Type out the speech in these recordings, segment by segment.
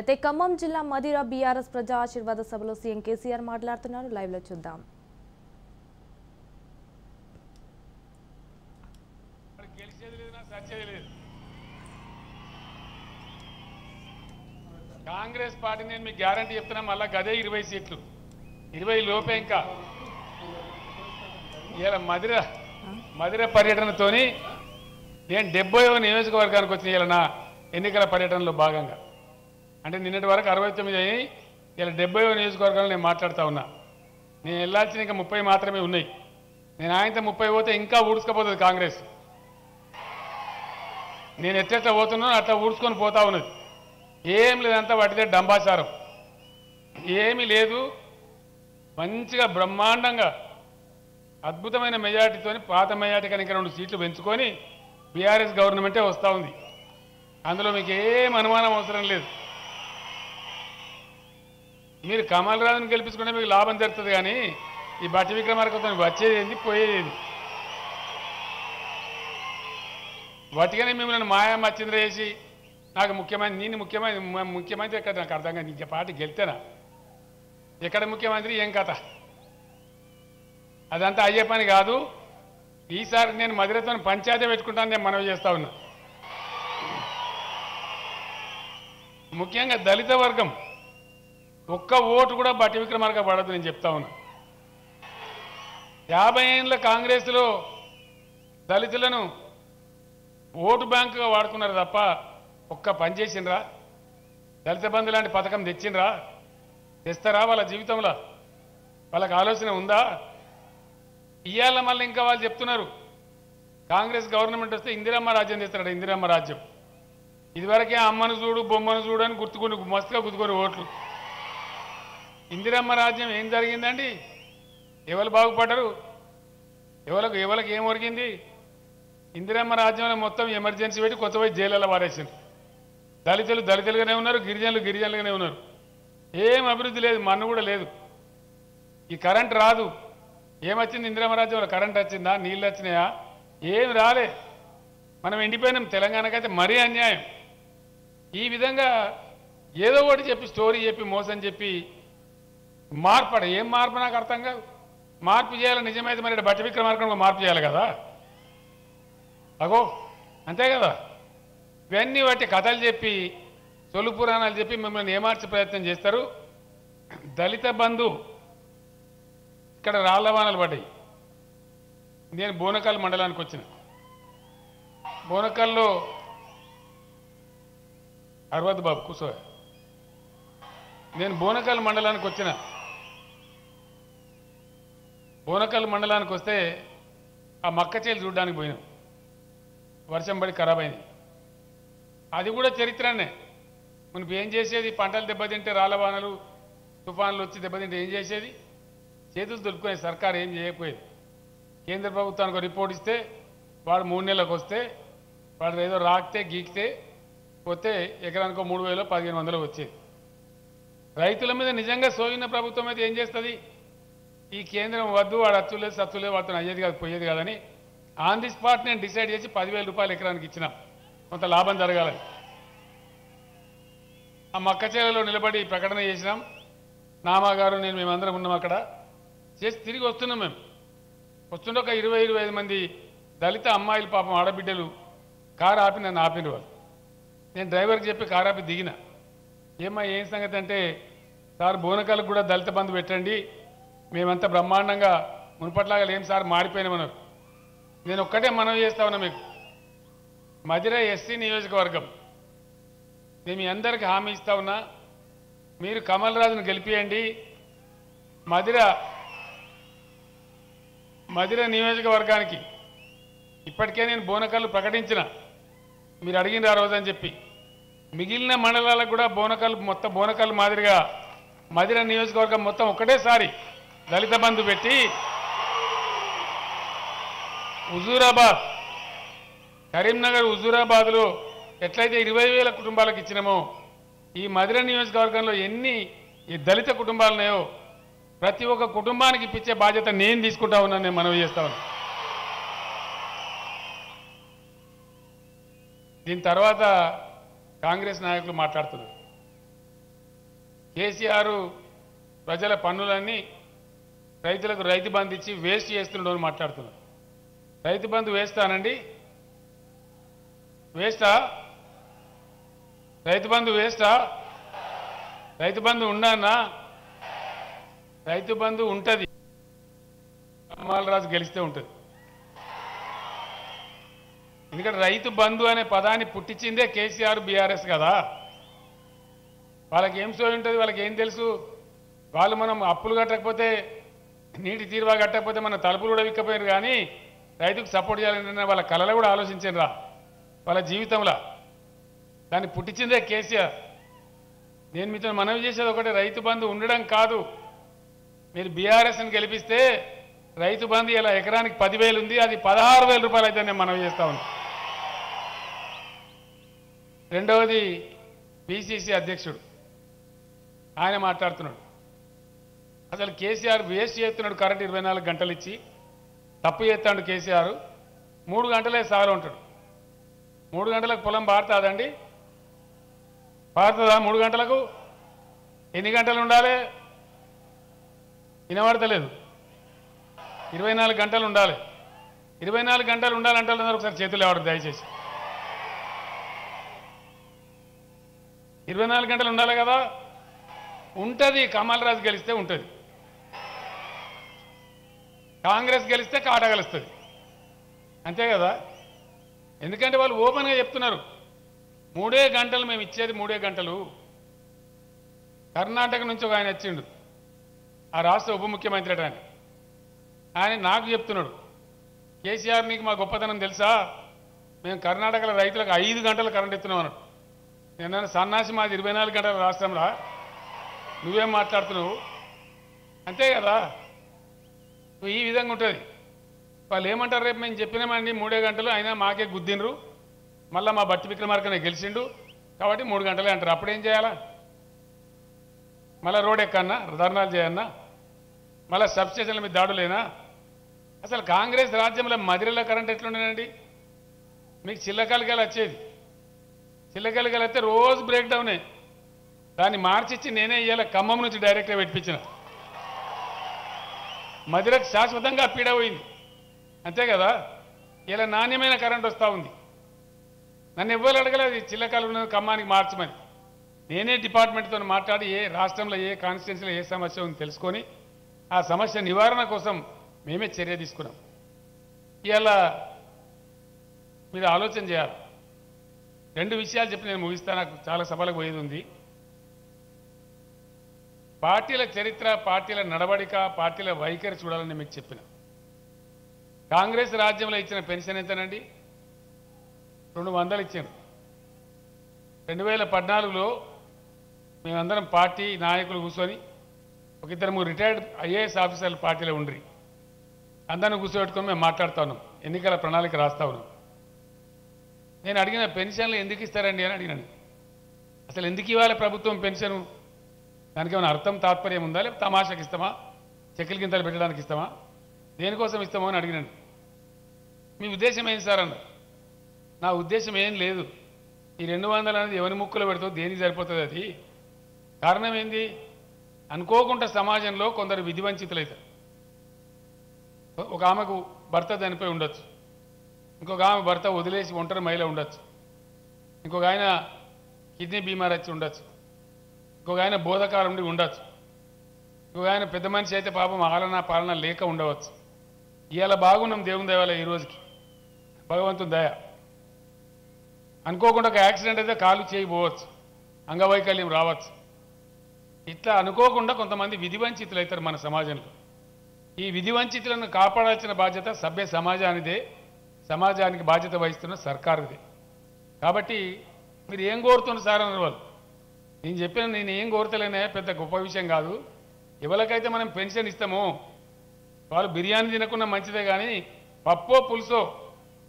అయితే ఖమ్మం జిల్లా మదిర బీఆర్ఎస్ ప్రజా ఆశీర్వాద సభలో సీఎం కేసీఆర్ మాట్లాడుతున్నారు. లైవ్ లో చూద్దాం. కాంగ్రెస్ పార్టీ నేను మీకు గ్యారంటీ చెప్తున్నా, మళ్ళా గదే 20 సీట్లు, 20 లోపే. ఇంకా ఇలా మదిర పర్యటనతోని నేను 70వ నియోజకవర్గానికి వచ్చిన ఇలా నా ఎన్నికల పర్యటనలో భాగంగా. అంటే నిన్నటి వరకు 69 అయ్యి ఇలా 70వ నియోజకవర్గాలు నేను మాట్లాడుతూ ఉన్నా. నేను వెళ్ళాల్సిన ఇంకా 30 మాత్రమే ఉన్నాయి. నేను ఆయనతో 30 పోతే ఇంకా ఊడ్చుకపోతుంది కాంగ్రెస్. నేను ఎట్లా పోతున్నానో అట్లా ఊడ్చుకొని పోతా ఉన్నది. ఏం లేదంతా వాటిదే డంబాచారం, ఏమీ లేదు. మంచిగా బ్రహ్మాండంగా అద్భుతమైన మెజార్టీతో, పాత మెజార్టీ కనుక 2 సీట్లు పెంచుకొని బీఆర్ఎస్ గవర్నమెంటే వస్తూ ఉంది. అందులో మీకు ఏం అనుమానం అవసరం లేదు. మీరు కమల్ రాజును గెలిపించుకుంటే మీకు లాభం జరుగుతుంది, కానీ ఈ బట్టి విక్రమార్కతో వచ్చేది ఏంది, పోయేది ఏంది? వాటిగానే మిమ్మల్ని మాయా మచ్చింద్ర చేసి నాకు ముఖ్యమంత్రి, నేను ముఖ్యమంత్రి ఎక్కడ నాకు అర్థం కాదు. నీకు పార్టీ గెలితేనా? ఎక్కడ ముఖ్యమంత్రి, ఏం కథ? అదంతా అయ్యే పని కాదు. ఈసారి నేను మదిరతో పంచాయతీ పెట్టుకుంటాను నేను మనవి చేస్తా ఉన్నా. ముఖ్యంగా దళిత వర్గం ఒక్క ఓటు కూడా బట్టి విక్రమార్క పడదు నేను చెప్తా ఉన్నా. 50 ఏళ్ళ కాంగ్రెస్లో దళితులను ఓటు బ్యాంకుగా వాడుకున్నారు తప్ప ఒక్క పని చేసిండ్రా? దళిత బంధు లాంటి పథకం తెచ్చిండ్రా? తెస్తారా? వాళ్ళ జీవితంలో వాళ్ళకి ఆలోచన ఉందా? ఇవాళ మళ్ళీ ఇంకా వాళ్ళు చెప్తున్నారు కాంగ్రెస్ గవర్నమెంట్ వస్తే ఇందిరమ్మ రాజ్యం తెస్తాడు. ఇందిరమ్మ రాజ్యం ఇదివరకే అమ్మను చూడు బొమ్మను చూడు అని మస్తుగా గుర్తుకొని ఓట్లు. ఇందిరమ్మ రాజ్యం ఏం జరిగిందండి? ఎవరు బాగుపడ్డారు? ఎవరికి ఏం ఒరిగింది? ఇందిరమ్మ రాజ్యంలో మొత్తం ఎమర్జెన్సీ పెట్టి కొత్త పోయి జైళ్ళలో వారేసింది. దళితులు దళితులుగానే ఉన్నారు, గిరిజనులు గిరిజనులుగానే ఉన్నారు. ఏం అభివృద్ధి లేదు, మన్ను కూడా లేదు. ఈ కరెంట్ రాదు. ఏమొచ్చింది ఇందిరమ్మ రాజ్యంలో? కరెంట్ వచ్చిందా? నీళ్ళు వచ్చినాయా? ఏం రాలే. మనం ఎండిపోయినాం. తెలంగాణకైతే మరీ అన్యాయం. ఈ విధంగా ఏదో ఒకటి చెప్పి స్టోరీ చెప్పి మోసం చెప్పి మార్పడ ఏం మార్పు నాకు అర్థం కాదు. మార్పు చేయాలి నిజమైతే మరి బట్టి విక్రమార్కం మార్పు చేయాలి కదా. అగో అంతే కదా. ఇవన్నీ వాటి కథలు చెప్పి సొలు పురాణాలు చెప్పి మిమ్మల్ని ఏమార్చే ప్రయత్నం చేస్తారు. దళిత బంధు ఇక్కడ రాళ్లవానలు పడ్డాయి. నేను బోనకల్ మండలానికి వచ్చిన. బోనకల్లో అరవద్ బాబు కూర్చో. నేను బోనకల్ మండలానికి వచ్చిన. బోనకల్ మండలానికి వస్తే ఆ మక్క చేలు చూడడానికి పోయినాం. వర్షం పడి ఖరాబ్ అయింది. అది కూడా చరిత్రనే. మనకు ఏం చేసేది? పంటలు దెబ్బతింటే రాళ్ళవానలు తుఫాన్లు వచ్చి దెబ్బతింటే ఏం చేసేది? చేతులు దొరుకునేది. సర్కారు ఏం చేయకపోయేది. కేంద్ర ప్రభుత్వానికి రిపోర్ట్ ఇస్తే వాడు 3 నెలలకు వస్తే వాడు ఏదో రాకితే గీకితే పోతే ఎకరానికో 3,000 1,500 వచ్చేది. రైతుల మీద నిజంగా సోయిన ప్రభుత్వం అయితే ఏం చేస్తుంది? ఈ కేంద్రం వద్దు, వాడు అచ్చులేదు సచ్చులేదు, వాటితో అయ్యేది కాదు పోయేది కాదని ఆన్ ది స్పాట్ నేను డిసైడ్ చేసి 10,000 రూపాయలు ఎకరానికి ఇచ్చినా కొంత లాభం జరగాలని. ఆ మక్కచేలలో నిలబడి ప్రకటన చేసినాం. నామా గారు నేను మేమందరం ఉన్నాం. అక్కడ చేసి తిరిగి వస్తున్నాం. మేము వస్తుండే ఒక 20-25 మంది దళిత అమ్మాయిలు పాపం ఆడబిడ్డలు కారు ఆపి నన్ను ఆపిన వాళ్ళు. నేను డ్రైవర్కి చెప్పి కారు ఆపి దిగిన. ఏమ్మా ఏం సంగతి అంటే, సార్ బోనకాలకు కూడా దళిత బంధు పెట్టండి, మేమంతా బ్రహ్మాండంగా మునుపట్లాగా లేం సార్, మారిపోయినామన్నారు. నేను ఒక్కటే మనవి చేస్తా ఉన్నా మీకు. మదిర ఎస్సీ నియోజకవర్గం నేను మీ అందరికీ హామీ ఇస్తా ఉన్నా. మీరు కమల్ రాజును గెలిపియండి. మదిర నియోజకవర్గానికి ఇప్పటికే నేను బోనకల్లు ప్రకటించిన. మీరు అడిగిన ఆ రోజని చెప్పి మిగిలిన మండలాలకు కూడా బోనకల్లు మాదిరిగా మదిర నియోజకవర్గం మొత్తం ఒకటేసారి దళిత బంధు పెట్టి హుజూరాబాద్, కరీంనగర్, హుజూరాబాద్లో ఎట్లయితే 20,000 కుటుంబాలకు ఇచ్చినామో ఈ మదిర నియోజకవర్గంలో ఎన్ని ఈ దళిత కుటుంబాలు ఉన్నాయో ప్రతి ఒక్క కుటుంబానికి ఇప్పించే బాధ్యత నేను తీసుకుంటా ఉన్నాను. నేను మనవి చేస్తా ఉన్నా. దీని తర్వాత కాంగ్రెస్ నాయకులు మాట్లాడుతున్నారు. కేసీఆర్ ప్రజల పన్నులన్నీ రైతులకు రైతు బంధు ఇచ్చి వేస్ట్ చేస్తున్నాడు మాట్లాడుతున్నారు. రైతు బంధు వేస్తానండి, వేస్టా? రైతు బంధు వేస్టా? రైతు బంధు ఉండన్నా? రైతు బంధు ఉంటుంది, రాజు గెలిస్తే ఉంటుంది. ఎందుకంటే రైతు బంధు అనే పదాన్ని పుట్టించిందే కేసీఆర్ బీఆర్ఎస్ కదా. వాళ్ళకి ఏం సోయి ఉంటుంది, వాళ్ళకి ఏం తెలుసు? వాళ్ళు మనం అప్పులు కట్టకపోతే, నీటి తీరువా కట్టకపోతే మన తలుపులు కూడా విక్కపోయారు, కానీ రైతుకు సపోర్ట్ చేయాలని వాళ్ళ కళలో కూడా ఆలోచించారు రా వాళ్ళ జీవితంలో. దాన్ని పుట్టించిందే కేసీఆర్. నేను మీతో మనవి చేసేది ఒకటి, రైతు బంధు ఉండడం కాదు. మీరు బీఆర్ఎస్ని గెలిపిస్తే రైతు బంధు ఇలా ఎకరానికి 10,000 ఉంది, అది 16,000 రూపాయలు అయితే నేను మనవి చేస్తా ఉన్నా. రెండవది పిసిసి అధ్యక్షుడు ఆయన మాట్లాడుతున్నాడు. అసలు కేసీఆర్ వేస్ట్ చేస్తున్నాడు, కరెంట్ 24 గంటలు ఇచ్చి తప్పు చేస్తాడు కేసీఆర్. 3 గంటలే సార్ ఉంటాడు. 3 గంటలకు పొలం పారుతుందండి? పారుతుందా 3 గంటలకు? ఎన్ని గంటలు ఉండాలి? వినబడతలేదు. 24 గంటలు ఉండాలి. 24 గంటలు ఉండాలంటే ఒకసారి చేతులు ఎవరు దయచేసి. 24 గంటలు ఉండాలి కదా. ఉంటుంది. కమల్ రాజు గెలిస్తే ఉంటుంది, కాంగ్రెస్ గెలిస్తే కాటా గెలుస్తుంది, అంతే కదా. ఎందుకంటే వాళ్ళు ఓపెన్గా చెప్తున్నారు, 3 గంటలు మేము ఇచ్చేది, 3 గంటలు. కర్ణాటక నుంచి ఒక ఆయన వచ్చిండు, ఆ రాష్ట్ర ఉప ముఖ్యమంత్రి అట. ఆయన నాకు చెప్తున్నాడు, కేసీఆర్ నీకు మా గొప్పతనం తెలుసా, మేము కర్ణాటకలో రైతులకు 5 గంటలు కరెంట్ ఇస్తున్నాం అన్నాడు. నేను సన్నాసి, మాది 24 గంటల రాష్ట్రంలో, నువ్వేం మాట్లాడుతున్నావు? అంతే కదా. ఈ విధంగా ఉంటుంది. వాళ్ళు ఏమంటారు, రేపు మేము చెప్పినామండి 3 గంటలు, అయినా మాకే గుద్దిండ్రు, మళ్ళీ మా బట్టి విక్రమార్కనే గెలిచిండు కాబట్టి 3 గంటలే అంటారు. అప్పుడేం చేయాలా? మళ్ళీ రోడ్ ఎక్కన్నా, ధర్నాలు చేయన్నా, మళ్ళీ సబ్స్టేషన్ల మీద దాడులేనా? అసలు కాంగ్రెస్ రాజ్యంలో మదిరల కరెంట్ ఎట్లుండేనండి? మీకు చిల్లకలిగలు వచ్చేది, చిల్లకలిగలు వస్తే రోజు బ్రేక్ డౌనే. దాన్ని మార్చిచ్చి నేనే ఇవాళ ఖమ్మం నుంచి డైరెక్ట్గా పెట్టించిన. మదిరకు శాశ్వతంగా పీడ పోయింది, అంతే కదా. ఇలా నాణ్యమైన కరెంట్ వస్తూ ఉంది. నన్ను ఎవ్వరు అడగలేదు చిల్లకలు ఖమ్మానికి మార్చమని. నేనే డిపార్ట్మెంట్తో మాట్లాడి ఏ రాష్ట్రంలో ఏ కాన్స్టిట్యున్సీలో ఏ సమస్య ఉందో తెలుసుకొని ఆ సమస్య నివారణ కోసం మేమే చర్య తీసుకున్నాం. ఇవాళ మీరు ఆలోచన చేయాలి. 2 విషయాలు చెప్పి నేను ముగిస్తాను, నాకు చాలా సభలకు పోయేది ఉంది. పార్టీల చరిత్ర, పార్టీల నడవడిక, పార్టీల వైఖరి చూడాలని మీకు చెప్పిన. కాంగ్రెస్ రాజ్యంలో ఇచ్చిన పెన్షన్ ఎంతనండి? 200 ఇచ్చాను. 2014లో మేమందరం పార్టీ నాయకులు కూర్చొని, ఒక 2-3 రిటైర్డ్ ఐఏఎస్ ఆఫీసర్లు పార్టీలో ఉండ్రి, అందరిని కూర్చోబెట్టుకొని మేము మాట్లాడుతూ ఉన్నాం, ఎన్నికల ప్రణాళిక రాస్తా ఉన్నాం. నేను అడిగిన, పెన్షన్లు ఎందుకు ఇస్తారండి అని అడిగినాను. అసలు ఎందుకు ఇవ్వాలి ప్రభుత్వం పెన్షను? దానికి ఏమైనా అర్థం తాత్పర్యం ఉందా, లేకపోతే తమాషాకి ఇస్తామా, చెక్కులు గింతలు పెట్టడానికి ఇస్తామా, దేనికోసం ఇస్తామో అని అడిగినాను. మీ ఉద్దేశం ఏంటి సార్ అన్నారు. నా ఉద్దేశం ఏం లేదు, ఈ 200 అనేది ఎవరి ముక్కులో పెడతావు, దేనికి సరిపోతుంది అది. కారణం ఏంది? అనుకోకుండా సమాజంలో కొందరు విధివంచితులు అవుతారు. ఒక ఆమెకు భర్త చనిపోయి ఉండొచ్చు, ఇంకొక ఆమె భర్త వదిలేసి ఒంటరి మహిళ ఉండొచ్చు, ఇంకొక ఆయన కిడ్నీ బీమార్ వచ్చి ఉండొచ్చు, ఇంకొక ఆయన బోధకాలు ఉండి ఉండొచ్చు, ఇంకొక ఆయన పెద్ద మనిషి అయితే పాపం ఆలన పాలన లేక ఉండవచ్చు. ఇవాళ బాగున్నాం దేవుని దయవల్ల, ఈ రోజుకి భగవంతుని దయ. అనుకోకుండా ఒక యాక్సిడెంట్ అయితే కాలు చేయబోవచ్చు, అంగవైకల్యం రావచ్చు. ఇట్లా అనుకోకుండా కొంతమంది విధివంచితులు అవుతారు మన సమాజంలో. ఈ విధివంచితులను కాపాడాల్సిన బాధ్యత సభ్య సమాజానిదే, సమాజానికి బాధ్యత వహిస్తున్న సర్కారుదే. కాబట్టి మీరు ఏం కోరుతున్నారు సార్ అన్నారు వాళ్ళు. నేను చెప్పిన, నేను ఏం కోరతలేనే, పెద్ద గొప్ప విషయం కాదు. ఎవరికైతే మనం పెన్షన్ ఇస్తామో వాళ్ళు బిర్యానీ తినకుండా మంచిదే, కానీ పప్పో పులుసో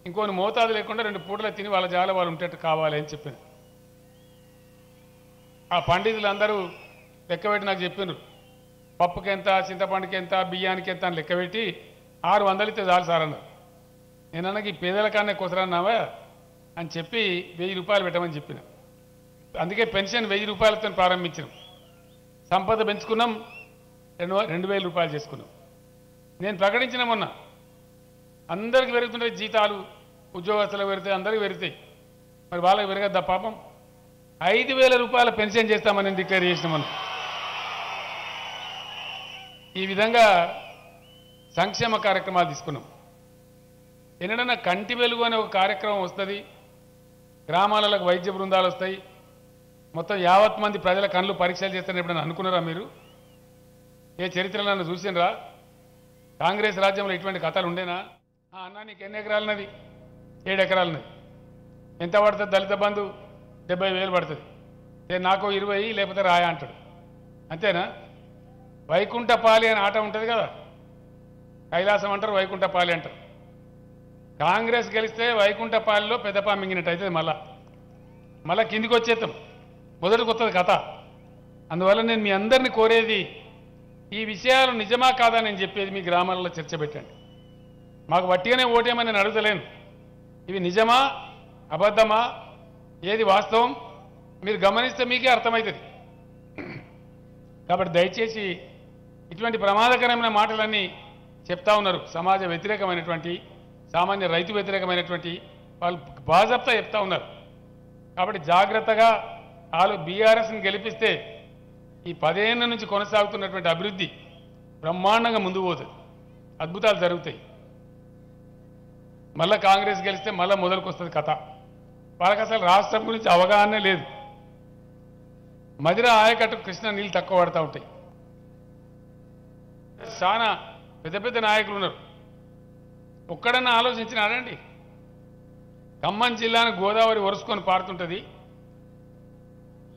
ఇంకొని మోతాదు లేకుండా 2 పూటలు తిని వాళ్ళ జాల వాళ్ళు ఉంటట్టు కావాలి అని చెప్పిన. ఆ పండితులు అందరూ లెక్కబెట్టి నాకు చెప్పినారు, పప్పుకి ఎంత, చింతపండుకి ఎంత, బియ్యానికి ఎంత అని లెక్కబెట్టి 600 ఇస్తే చాలు సార్ అన్నారు. నేను అన్నకి ఈ పేదల కన్నా కొసరన్నావా అని చెప్పి 1000 రూపాయలు పెట్టమని చెప్పిన. అందుకే పెన్షన్ 1000 రూపాయలతో ప్రారంభించినాం. సంపద పెంచుకున్నాం, 2,000 రూపాయలు చేసుకున్నాం. నేను ప్రకటించిన మొన్న అందరికి పెరుగుతుంటే జీతాలు, ఉద్యోగస్తులకు పెరుగుతాయి, అందరికీ పెరుగుతాయి, మరి వాళ్ళకి పెరగద్దా పాపం? 5,000 రూపాయల పెన్షన్ చేస్తామని డిక్లేర్ చేసిన మనం. ఈ విధంగా సంక్షేమ కార్యక్రమాలు తీసుకున్నాం. ఎన్నడన్నా కంటి వెలుగు అనే ఒక కార్యక్రమం వస్తుంది, గ్రామాలకు వైద్య బృందాలు వస్తాయి, మొత్తం యావత్ మంది ప్రజల కళ్ళు పరీక్షలు చేస్తారని ఎప్పుడైనా అనుకున్నారా మీరు? ఏ చరిత్రలో నన్ను చూసినరా? కాంగ్రెస్ రాజ్యంలో ఇటువంటి కథలు ఉండేనా? అన్నా నీకు ఎన్ని ఎకరాలున్నది? 7 ఎకరాలున్నది. ఎంత పడుతుంది దళిత బంధు? 70,000 పడుతుంది. నాకు 20 లేకపోతే రాయా అంటాడు. అంతేనా? వైకుంఠపాలి అని ఆట ఉంటుంది కదా, కైలాసం అంటారు, వైకుంఠపాలి అంటారు. కాంగ్రెస్ గెలిస్తే వైకుంఠపాలిలో పెద్దపా మింగినట్టు అవుతుంది. మళ్ళా కిందికి వచ్చేస్తాం, మొదటికి వస్తుంది కథ. అందువల్ల నేను మీ అందరినీ కోరేది, ఈ విషయాలు నిజమా కాదా నేను చెప్పేది మీ గ్రామాలలో చర్చ పెట్టండి. మాకు వట్టిగానే ఓటేమని నేను అడుగుతలేను. ఇవి నిజమా అబద్ధమా ఏది వాస్తవం మీరు గమనిస్తే మీకే అర్థమవుతుంది. కాబట్టి దయచేసి ఇటువంటి ప్రమాదకరమైన మాటలన్నీ చెప్తా ఉన్నారు. సమాజ వ్యతిరేకమైనటువంటి, సామాన్య రైతు వ్యతిరేకమైనటువంటి వాళ్ళు బాజప్తా చెప్తా ఉన్నారు. కాబట్టి జాగ్రత్తగా బీఆర్ఎస్ని గెలిపిస్తే ఈ 10 ఏళ్ల నుంచి కొనసాగుతున్నటువంటి అభివృద్ధి బ్రహ్మాండంగా ముందుకు పోతుంది, అద్భుతాలు జరుగుతాయి. మళ్ళీ కాంగ్రెస్ గెలిస్తే మళ్ళీ మొదలుకు వస్తుంది కథ. వాళ్ళకి అసలు రాష్ట్రం గురించి అవగాహన లేదు. మదిర ఆయకట్టు కృష్ణ నీళ్ళు తక్కువ పడుతూ ఉంటాయి. చాలా పెద్ద పెద్ద నాయకులు ఉన్నారు. ఒక్కడన్నా ఆలోచించినాడండి? ఖమ్మం జిల్లాను గోదావరి ఒరుసుకొని పారుతుంటుంది,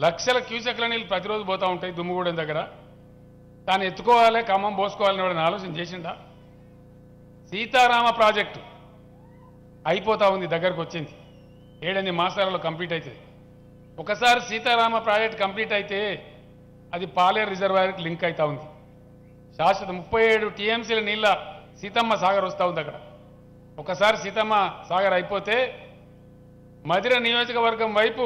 లక్షల క్యూసెక్ల నీళ్ళు ప్రతిరోజు పోతూ ఉంటాయి దుమ్ముగూడెం దగ్గర. తాను ఎత్తుకోవాలి, ఖమ్మం పోసుకోవాలని వాడిని ఆలోచన చేసిండా? సీతారామ ప్రాజెక్టు అయిపోతూ ఉంది, దగ్గరకు వచ్చింది, 7 మాసాలలో కంప్లీట్ అవుతుంది. ఒకసారి సీతారామ ప్రాజెక్ట్ కంప్లీట్ అయితే అది పాలేరు రిజర్వాయర్కి లింక్ అవుతూ ఉంది. శాశ్వత 37 టీఎంసీల నీళ్ళ సీతమ్మ సాగర్ వస్తూ ఉంది అక్కడ. ఒకసారి సీతమ్మ సాగర్ అయిపోతే మధిర నియోజకవర్గం వైపు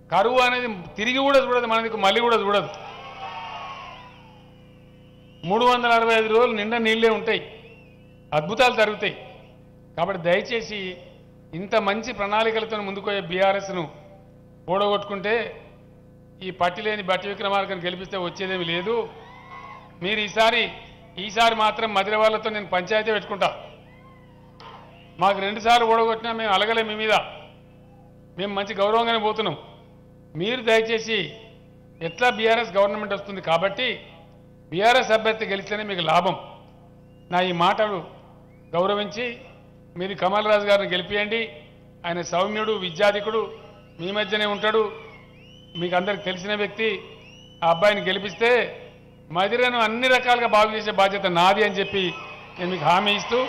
కరువు అనేది తిరిగి కూడా చూడదు, మనకి మళ్ళీ కూడా చూడదు. 365 రోజులు నిండా నీళ్ళే ఉంటాయి, అద్భుతాలు జరుగుతాయి. కాబట్టి దయచేసి ఇంత మంచి ప్రణాళికలతో ముందుకోయే బీఆర్ఎస్ను ఓడగొట్టుకుంటే ఈ పట్టిలేని బట్టి విక్రమార్కను గెలిపిస్తే వచ్చేదేమి లేదు. మీరు ఈసారి మాత్రం మధిర వాళ్ళతో నేను పంచాయతీ పెట్టుకుంటా. మాకు 2 సార్లు ఓడగొట్టినా మేము అలగలే మీ మీద, మేము మంచి గౌరవంగానే పోతున్నాం. మీరు దయచేసి ఎట్లా బీఆర్ఎస్ గవర్నమెంట్ వస్తుంది కాబట్టి బీఆర్ఎస్ అభ్యర్థి గెలిస్తేనే మీకు లాభం. నా ఈ మాటలు గౌరవించి మీరు కమల్ రాజు గారిని గెలిపియండి. ఆయన సౌమ్యుడు, విద్యాధికుడు, మీ మధ్యనే ఉంటాడు, మీకు అందరికి తెలిసిన వ్యక్తి. ఆ అబ్బాయిని గెలిపిస్తే మధిరను అన్ని రకాలుగా బాగు చేసే బాధ్యత నాది అని చెప్పి నేను మీకు హామీ ఇస్తూ